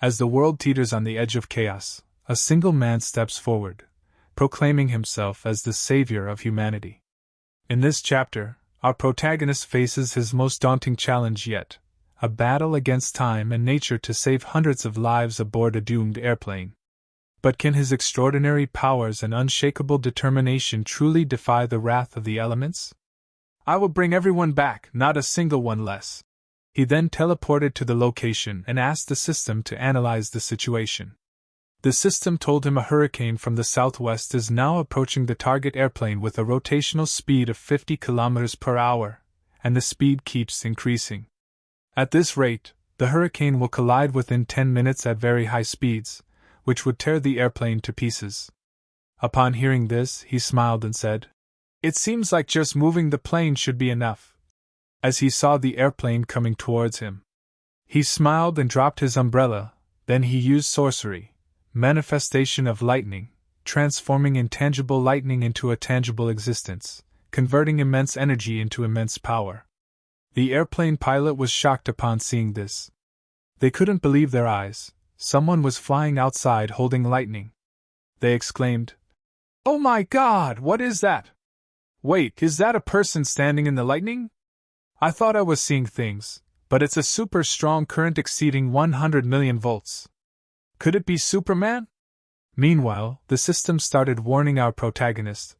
As the world teeters on the edge of chaos, a single man steps forward, proclaiming himself as the savior of humanity. In this chapter, our protagonist faces his most daunting challenge yet, a battle against time and nature to save hundreds of lives aboard a doomed airplane. But can his extraordinary powers and unshakable determination truly defy the wrath of the elements? "I will bring everyone back, not a single one less." He then teleported to the location and asked the system to analyze the situation. The system told him a hurricane from the southwest is now approaching the target airplane with a rotational speed of 50 km per hour, and the speed keeps increasing. At this rate, the hurricane will collide within 10 minutes at very high speeds, which would tear the airplane to pieces. Upon hearing this, he smiled and said, "It seems like just moving the plane should be enough." As he saw the airplane coming towards him, he smiled and dropped his umbrella. Then he used sorcery, manifestation of lightning, transforming intangible lightning into a tangible existence, converting immense energy into immense power. The airplane pilot was shocked upon seeing this. They couldn't believe their eyes. Someone was flying outside holding lightning. They exclaimed, "Oh my God, what is that? Wait, is that a person standing in the lightning? I thought I was seeing things, but it's a super strong current exceeding 100 million volts. Could it be Superman?" Meanwhile, the system started warning our protagonist.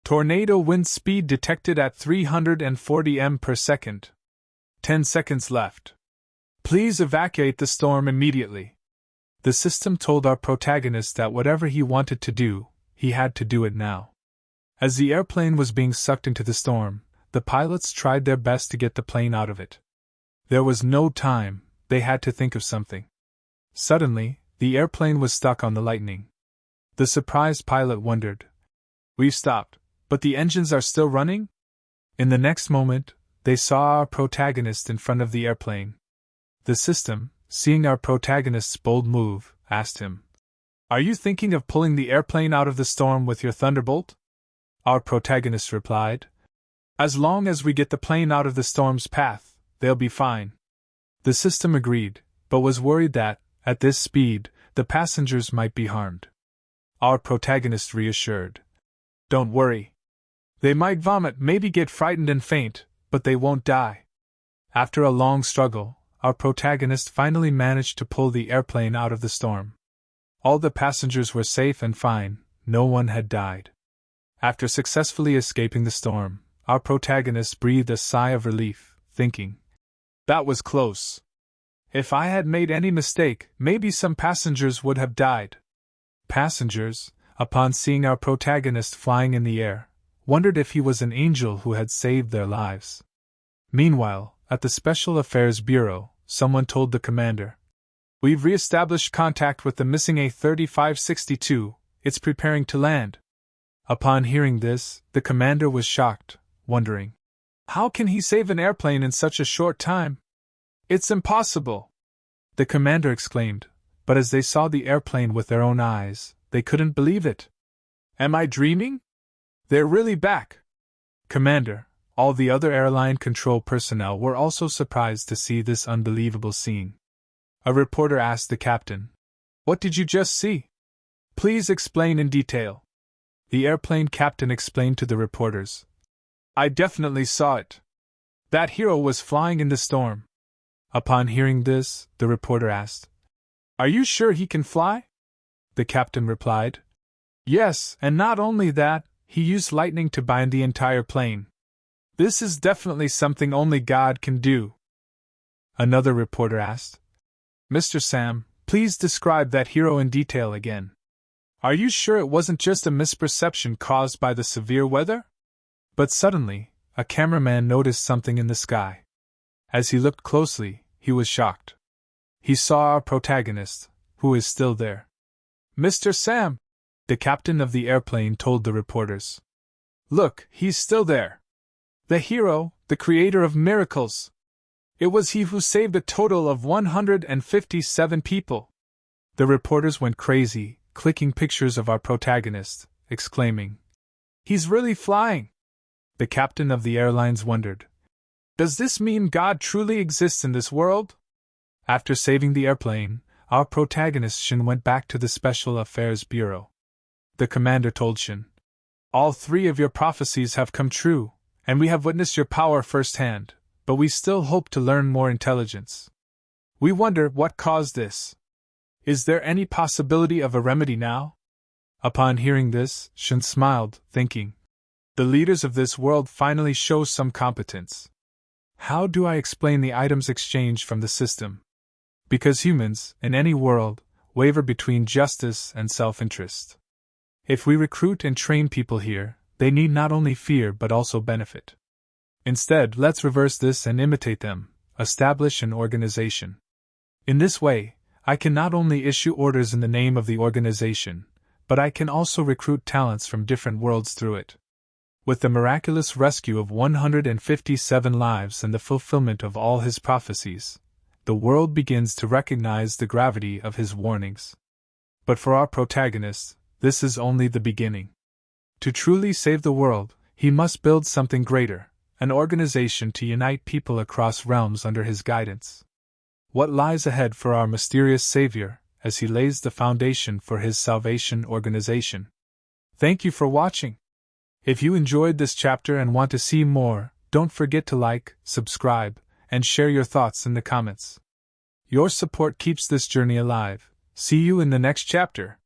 Tornado wind speed detected at 340 m per second. 10 seconds left. Please evacuate the storm immediately. The system told our protagonist that whatever he wanted to do, he had to do it now. As the airplane was being sucked into the storm, the pilots tried their best to get the plane out of it. There was no time, they had to think of something. Suddenly, the airplane was stuck on the lightning. The surprised pilot wondered, "We've stopped, but the engines are still running?" In the next moment, they saw our protagonist in front of the airplane. The system, seeing our protagonist's bold move, asked him, "Are you thinking of pulling the airplane out of the storm with your thunderbolt?" Our protagonist replied, "As long as we get the plane out of the storm's path, they'll be fine." The system agreed, but was worried that, at this speed, the passengers might be harmed. Our protagonist reassured, "Don't worry. They might vomit, maybe get frightened and faint, but they won't die." After a long struggle, our protagonist finally managed to pull the airplane out of the storm. All the passengers were safe and fine, no one had died. After successfully escaping the storm, our protagonist breathed a sigh of relief, thinking, "That was close. If I had made any mistake, maybe some passengers would have died." Passengers, upon seeing our protagonist flying in the air, wondered if he was an angel who had saved their lives. Meanwhile, at the Special Affairs Bureau, someone told the commander, "We've re-established contact with the missing A-3562, it's preparing to land." Upon hearing this, the commander was shocked, wondering, "How can he save an airplane in such a short time? It's impossible!" The commander exclaimed, but as they saw the airplane with their own eyes, they couldn't believe it. "Am I dreaming? They're really back!" "Commander," all the other airline control personnel were also surprised to see this unbelievable scene. A reporter asked the captain, "What did you just see? Please explain in detail." The airplane captain explained to the reporters, "I definitely saw it. That hero was flying in the storm." Upon hearing this, the reporter asked, "Are you sure he can fly?" The captain replied, "Yes, and not only that, he used lightning to bind the entire plane. This is definitely something only God can do." Another reporter asked, "Mr. Sam, please describe that hero in detail again. Are you sure it wasn't just a misperception caused by the severe weather?" But suddenly, a cameraman noticed something in the sky. As he looked closely, he was shocked. He saw our protagonist, who is still there. "Mr. Sam," the captain of the airplane told the reporters. "Look, he's still there. The hero, the creator of miracles. It was he who saved a total of 157 people." The reporters went crazy, clicking pictures of our protagonist, exclaiming, "He's really flying!" The captain of the airlines wondered, "Does this mean God truly exists in this world?" After saving the airplane, our protagonist Shin went back to the Special Affairs Bureau. The commander told Shin, "All 3 of your prophecies have come true, and we have witnessed your power firsthand, but we still hope to learn more intelligence. We wonder what caused this. Is there any possibility of a remedy now?" Upon hearing this, Shin smiled, thinking, "The leaders of this world finally show some competence. How do I explain the items exchanged from the system? Because humans, in any world, waver between justice and self-interest. If we recruit and train people here, they need not only fear but also benefit. Instead, let's reverse this and imitate them, establish an organization. In this way, I can not only issue orders in the name of the organization, but I can also recruit talents from different worlds through it." With the miraculous rescue of 157 lives and the fulfillment of all his prophecies, the world begins to recognize the gravity of his warnings. But for our protagonist, this is only the beginning. To truly save the world, he must build something greater, an organization to unite people across realms under his guidance. What lies ahead for our mysterious savior, as he lays the foundation for his salvation organization? Thank you for watching. If you enjoyed this chapter and want to see more, don't forget to like, subscribe, and share your thoughts in the comments. Your support keeps this journey alive. See you in the next chapter.